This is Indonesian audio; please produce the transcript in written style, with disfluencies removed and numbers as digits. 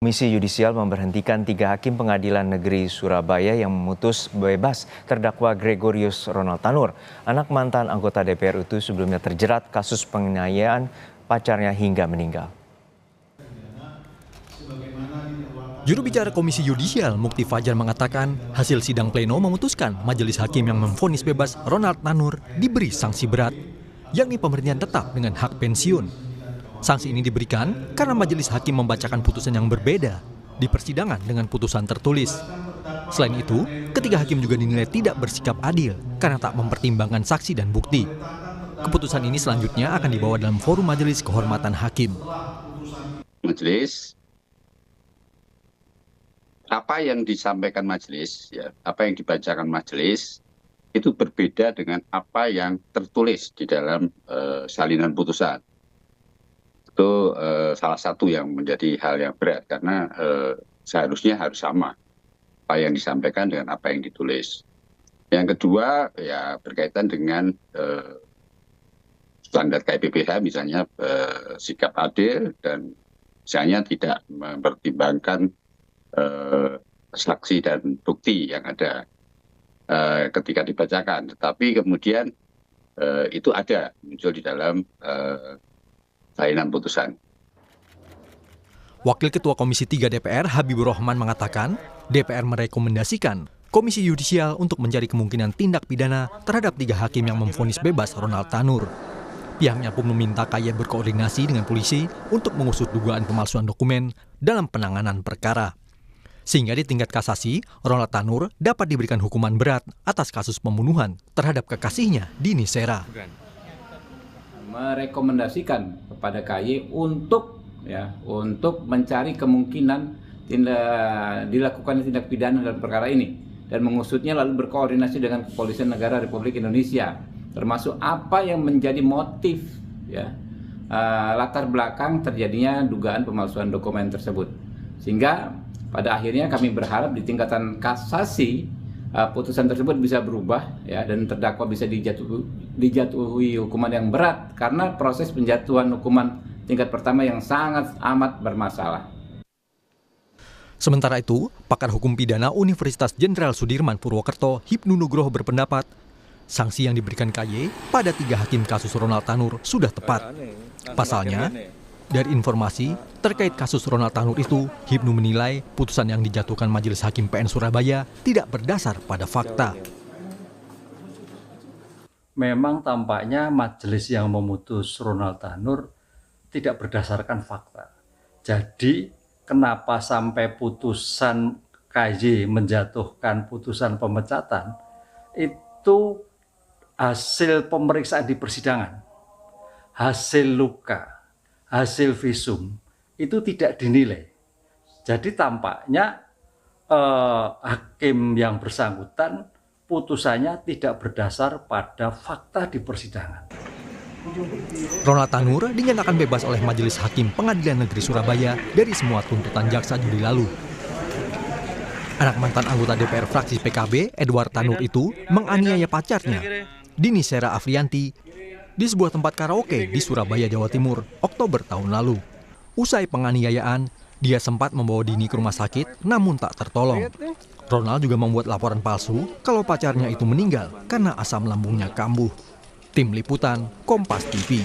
Komisi Yudisial memberhentikan 3 hakim Pengadilan Negeri Surabaya yang memutus bebas terdakwa Gregorius Ronald Tanur, anak mantan anggota DPR itu sebelumnya terjerat kasus penganiayaan pacarnya hingga meninggal. Juru bicara Komisi Yudisial Mukti Fajar mengatakan hasil sidang pleno memutuskan majelis hakim yang memvonis bebas Ronald Tanur diberi sanksi berat, yakni pemberhentian tetap dengan hak pensiun. Sanksi ini diberikan karena majelis hakim membacakan putusan yang berbeda di persidangan dengan putusan tertulis. Selain itu, ketiga hakim juga dinilai tidak bersikap adil karena tak mempertimbangkan saksi dan bukti. Keputusan ini selanjutnya akan dibawa dalam forum Majelis Kehormatan Hakim. Majelis, apa yang disampaikan majelis, apa yang dibacakan majelis itu berbeda dengan apa yang tertulis di dalam salinan putusan. Itu salah satu yang menjadi hal yang berat karena seharusnya harus sama apa yang disampaikan dengan apa yang ditulis. Yang kedua ya berkaitan dengan standar KPPH misalnya sikap adil dan misalnya tidak mempertimbangkan saksi dan bukti yang ada ketika dibacakan, tetapi kemudian itu ada muncul di dalam salinan putusan. Wakil Ketua Komisi 3 DPR Habibur Rahman mengatakan DPR merekomendasikan Komisi Yudisial untuk mencari kemungkinan tindak pidana terhadap 3 hakim yang memvonis bebas Ronald Tanur. Pihaknya pun meminta KY berkoordinasi dengan polisi untuk mengusut dugaan pemalsuan dokumen dalam penanganan perkara. Sehingga di tingkat kasasi, Ronald Tanur dapat diberikan hukuman berat atas kasus pembunuhan terhadap kekasihnya Dini Sera. Merekomendasikan kepada KY untuk mencari kemungkinan dilakukan tindak pidana dalam perkara ini dan mengusutnya lalu berkoordinasi dengan Kepolisian Negara Republik Indonesia, termasuk apa yang menjadi motif latar belakang terjadinya dugaan pemalsuan dokumen tersebut. Sehingga pada akhirnya kami berharap di tingkatan kasasi putusan tersebut bisa berubah dan terdakwa bisa dijatuhi hukuman yang berat karena proses penjatuhan hukuman tingkat pertama yang sangat amat bermasalah. Sementara itu, pakar hukum pidana Universitas Jenderal Sudirman Purwokerto Hipnu Nugroho berpendapat sanksi yang diberikan KY pada 3 hakim kasus Ronald Tanur sudah tepat. Pasalnya, dari informasi terkait kasus Ronald Tanur itu, Hipnu menilai putusan yang dijatuhkan Majelis Hakim PN Surabaya tidak berdasar pada fakta. Memang tampaknya majelis yang memutus Ronald Tanur tidak berdasarkan fakta. Jadi, kenapa sampai putusan KY menjatuhkan putusan pemecatan, itu hasil pemeriksaan di persidangan, hasil luka, hasil visum itu tidak dinilai. Jadi tampaknya hakim yang bersangkutan putusannya tidak berdasar pada fakta di persidangan. Ronald Tanur dinyatakan bebas oleh Majelis Hakim Pengadilan Negeri Surabaya dari semua tuntutan jaksa Juli lalu. Anak mantan anggota DPR fraksi PKB Edward Tanur itu menganiaya pacarnya Dini Sera Afrianti di sebuah tempat karaoke di Surabaya, Jawa Timur, Oktober tahun lalu. Usai penganiayaan, dia sempat membawa Dini ke rumah sakit namun tak tertolong. Ronald juga membuat laporan palsu kalau pacarnya itu meninggal karena asam lambungnya kambuh. Tim Liputan, Kompas TV.